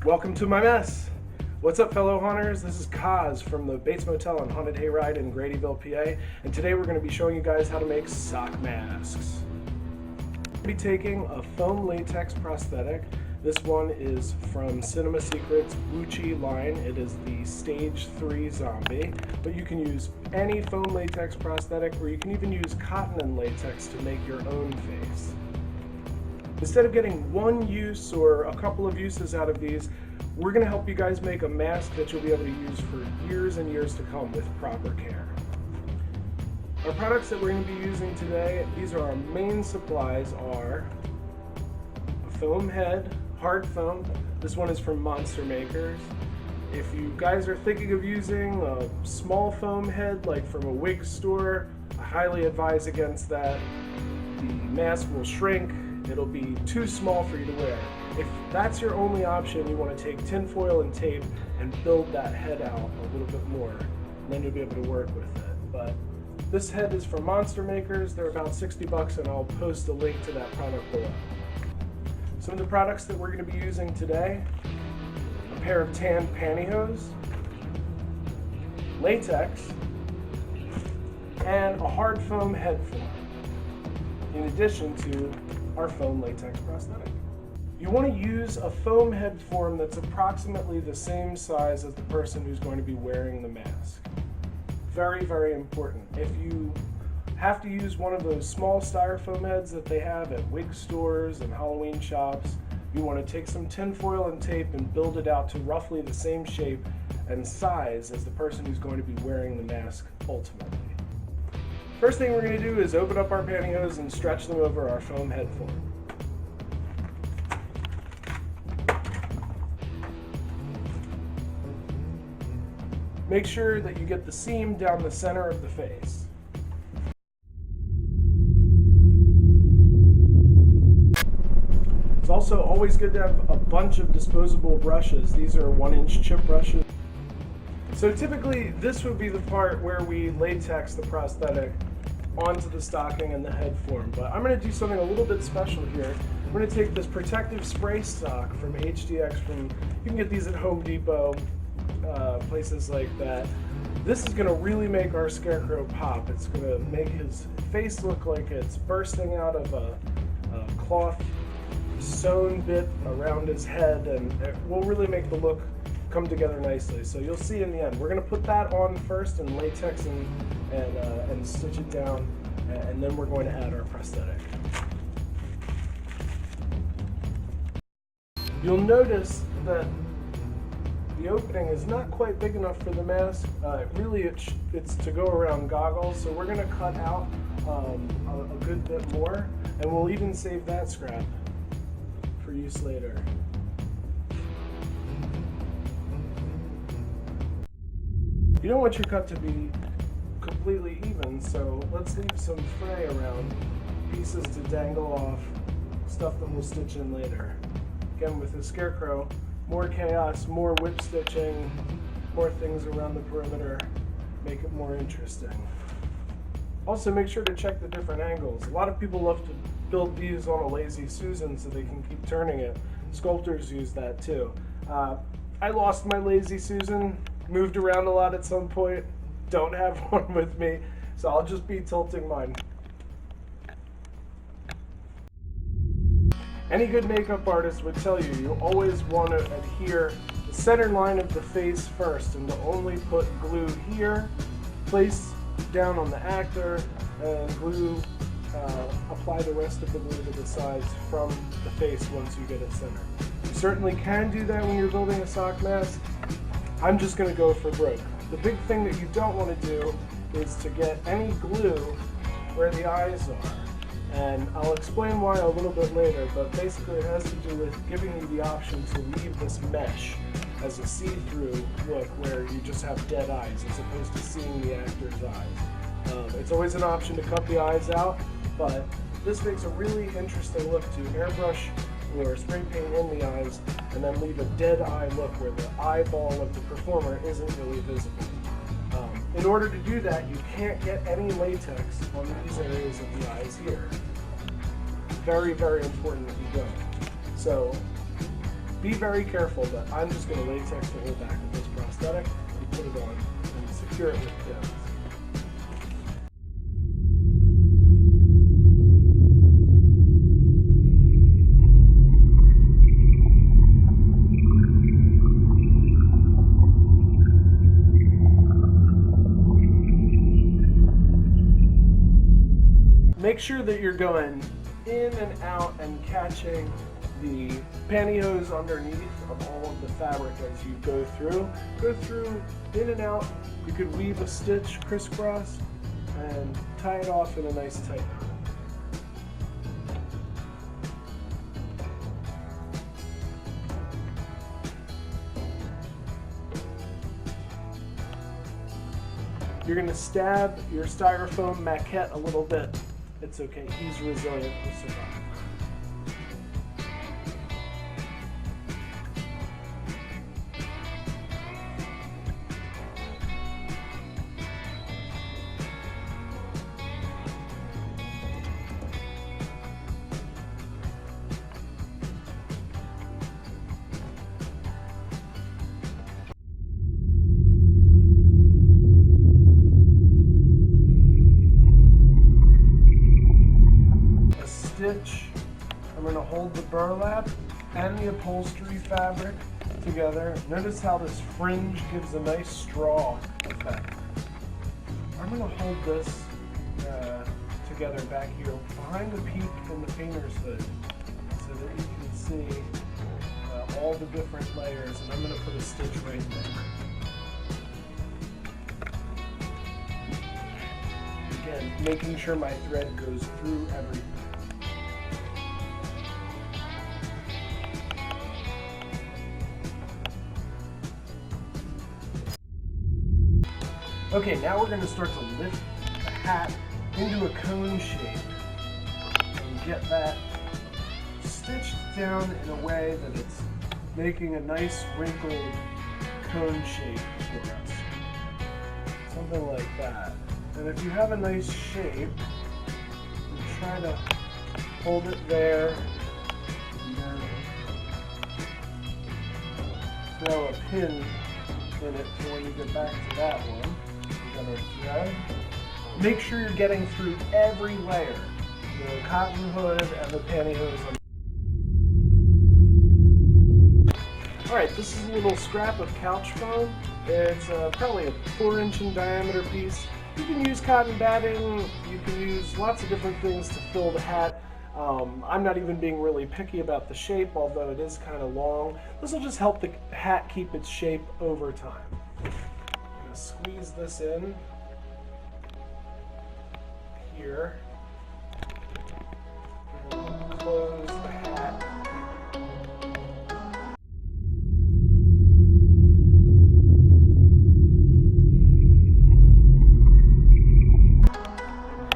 Welcome to my mess. What's up, fellow haunters? This is Kaz from the Bates Motel on Haunted Hayride in Gradyville, PA, and today we're going to be showing you guys how to make sock masks. We'll be taking a foam latex prosthetic. This one is from Cinema Secret's Wuchi line. It is the Stage 3 zombie, but you can use any foam latex prosthetic, or you can even use cotton and latex to make your own face. Instead of getting one use or a couple of uses out of these, we're going to help you guys make a mask that you'll be able to use for years and years to come with proper care. Our products that we're going to be using today, these are our main supplies, are a foam head, hard foam. This one is from Monster Makers. If you guys are thinking of using a small foam head like from a wig store, I highly advise against that. The mask will shrink. It'll be too small for you to wear. If that's your only option, you want to take tinfoil and tape and build that head out a little bit more, and then you'll be able to work with it. But this head is from Monster Makers. They're about 60 bucks, and I'll post a link to that product below. Some of the products that we're going to be using today: a pair of tan pantyhose, latex, and a hard foam head form, in addition to our foam latex prosthetic. You want to use a foam head form that's approximately the same size as the person who's going to be wearing the mask. Very, very important. If you have to use one of those small styrofoam heads that they have at wig stores and Halloween shops, you want to take some tinfoil and tape and build it out to roughly the same shape and size as the person who's going to be wearing the mask ultimately. First thing we're going to do is open up our pantyhose and stretch them over our foam head form. Make sure that you get the seam down the center of the face. It's also always good to have a bunch of disposable brushes. These are 1-inch chip brushes. So typically this would be the part where we latex the prosthetic onto the stocking and the head form, but I'm going to do something a little bit special here. I'm going to take this protective spray stock from HDX. You can get these at Home Depot, places like that. This is going to really make our scarecrow pop. It's going to make his face look like it's bursting out of a cloth sewn bit around his head, and it will really make the look come together nicely. So you'll see in the end. We're going to put that on first and latex and stitch it down, and then we're going to add our prosthetic. You'll notice that the opening is not quite big enough for the mask. It's to go around goggles, so we're going to cut out a good bit more, and we'll even save that scrap for use later. You don't want your cut to be completely even, so let's leave some fray around, pieces to dangle off, stuff that we'll stitch in later. Again, with the scarecrow, more chaos, more whip stitching, more things around the perimeter, make it more interesting. Also, make sure to check the different angles. A lot of people love to build these on a Lazy Susan so they can keep turning it. Sculptors use that too. I lost my Lazy Susan, moved around a lot at some point, don't have one with me, so I'll just be tilting mine. Any good makeup artist would tell you, you always want to adhere the center line of the face first, and to only put glue here, place down on the actor, and glue, apply the rest of the glue to the sides from the face once you get it centered. You certainly can do that when you're building a sock mask. I'm just going to go for broke. The big thing that you don't want to do is to get any glue where the eyes are. And I'll explain why a little bit later, but basically it has to do with giving you the option to leave this mesh as a see-through look where you just have dead eyes as opposed to seeing the actor's eyes. It's always an option to cut the eyes out, but this makes a really interesting look to airbrush or spray paint in the eyes and then leave a dead eye look where the eyeball of the performer isn't really visible. In order to do that, you can't get any latex on these areas of the eyes here. Very, very important that you don't. So Be very careful, but I'm just going to latex the whole back of this prosthetic and put it on and secure it with pins. Make sure that you're going in and out and catching the pantyhose underneath of all of the fabric as you go through. Go through, in and out. You could weave a stitch crisscross and tie it off in a nice tight knot. You're going to stab your styrofoam maquette a little bit. It's okay, he's resilient, he'll survive. Stitch. I'm going to hold the burlap and the upholstery fabric together. Notice how this fringe gives a nice straw effect. I'm going to hold this together back here behind the peak in the painter's hood so that you can see all the different layers, and I'm going to put a stitch right there. Again, making sure my thread goes through everything. Okay, now we're going to start to lift the hat into a cone shape and get that stitched down in a way that it's making a nice wrinkled cone shape for us. Something like that. And if you have a nice shape, you try to hold it there and then throw a pin in it for when you get back to that one. Thread. Make sure you're getting through every layer, the cotton hood and the pantyhose. Alright, this is a little scrap of couch foam. It's probably a 4-inch in diameter piece. You can use cotton batting, you can use lots of different things to fill the hat. I'm not even being really picky about the shape, although it is kind of long. This will just help the hat keep its shape over time. Squeeze this in here, and close the hat.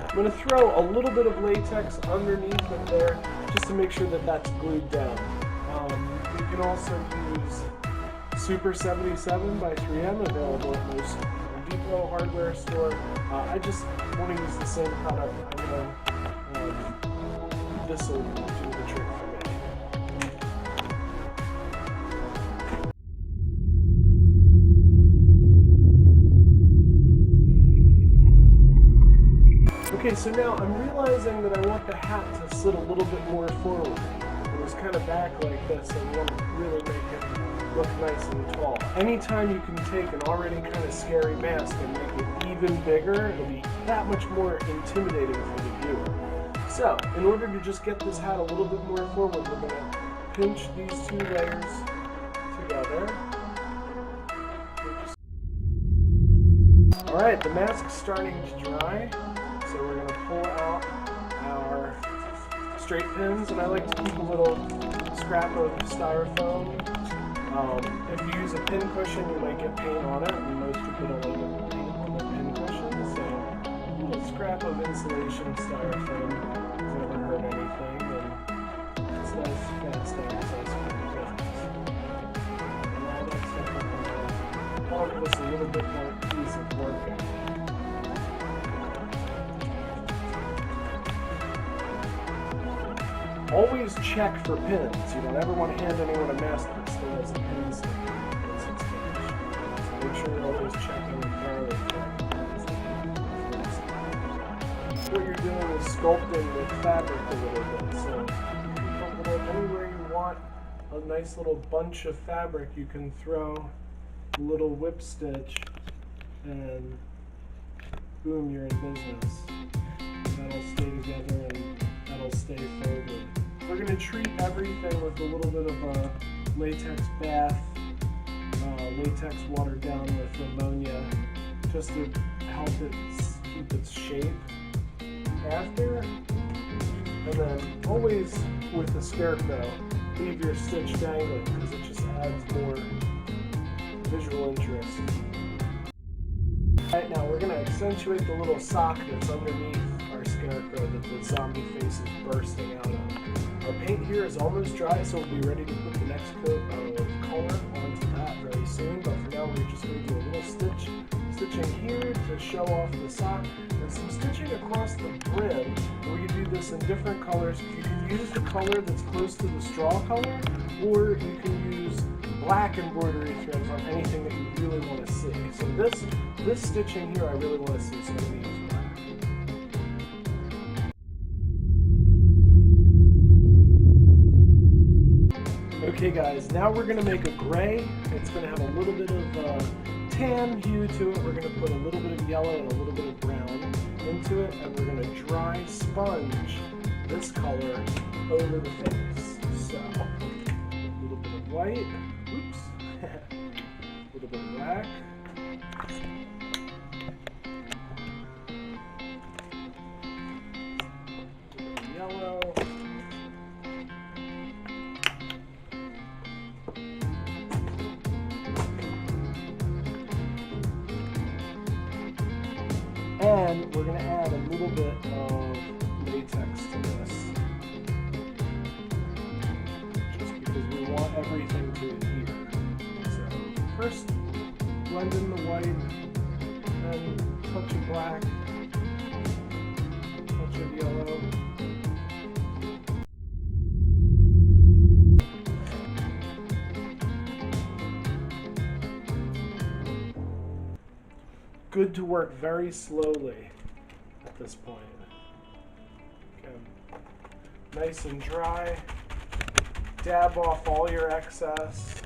I'm going to throw a little bit of latex underneath it there just to make sure that that's glued down. You can also use Super 77 by 3M, available at most Home Depot hardware store. I just want to use the same product. This will do the trick for me. Okay, so now I'm realizing that I want the hat to sit a little bit more forward. It was kind of back like this, and I want to really make it look nice and tall. Anytime you can take an already kind of scary mask and make it even bigger, it'll be that much more intimidating for the viewer. So, in order to just get this hat a little bit more forward, we're going to pinch these two layers together. Alright, the mask's starting to dry, so we're going to pull out our straight pins, and I like to keep a little scrap of styrofoam. If you use a pin cushion, you might get paint on it, and most people don't like to paint on their pin cushion, so a little scrap of insulation styrofoam doesn't ever hurt anything, and it's nice, fast, nice pin cushions. And all that stuff up on the a little bit more ease of working. Always check for pins. You don't ever want to hand anyone a mask that still has a pin stick. Make sure you're always checking thoroughly for what you're doing is sculpting with fabric a little bit. So anywhere you want a nice little bunch of fabric, you can throw a little whip stitch and boom, you're in business. That'll stay together and that'll stay folded. We're going to treat everything with a little bit of a latex bath, latex watered down with ammonia, just to help it keep its shape after. And then always with the scarecrow, leave your stitch dangling because it just adds more visual interest. Alright, now we're going to accentuate the little sock that's underneath our scarecrow that the zombie face is bursting out of. Our paint here is almost dry, so we'll be ready to put the next coat of color onto that very soon, but for now we're just going to do a little stitching here to show off the sock, and some stitching across the brim. We can do this in different colors. You can use the color that's close to the straw color, or you can use black embroidery threads on anything that you really want to see. So this stitching here I really want to see, so I'm going to use black. Okay guys, now we're going to make a gray. It's going to have a little bit of tan hue to it. We're going to put a little bit of yellow and a little bit of brown into it, and we're going to dry sponge this color over the face. So, a little bit of white, oops, a little bit of black, a little bit of yellow, and we're going to add a little bit of latex to this, just because we want everything to adhere. So first, blend in the white, then touch of black, touch of yellow. Good to work very slowly at this point. Okay. Nice and dry. Dab off all your excess.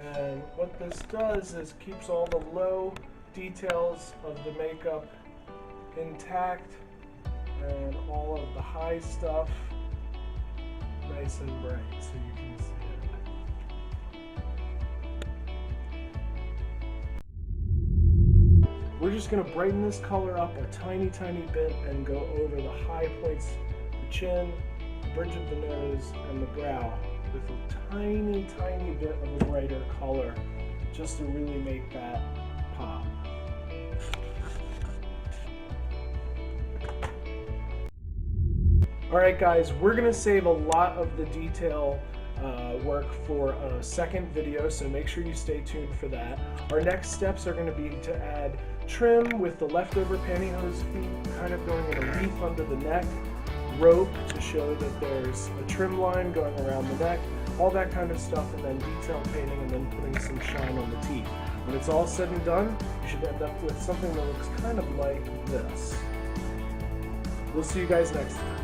And what this does is keeps all the low details of the makeup intact and all of the high stuff nice and bright so you can see it. We're just going to brighten this color up a tiny bit and go over the high points, the chin, the bridge of the nose, and the brow with a tiny bit of a brighter color just to really make that pop. Alright guys, we're going to save a lot of the detail work for a second video, so make sure you stay tuned for that. Our next steps are going to be to add trim with the leftover pantyhose feet kind of going in a wreath under the neck, rope to show that there's a trim line going around the neck, all that kind of stuff, and then detail painting and then putting some shine on the teeth. When it's all said and done, you should end up with something that looks kind of like this. We'll see you guys next time.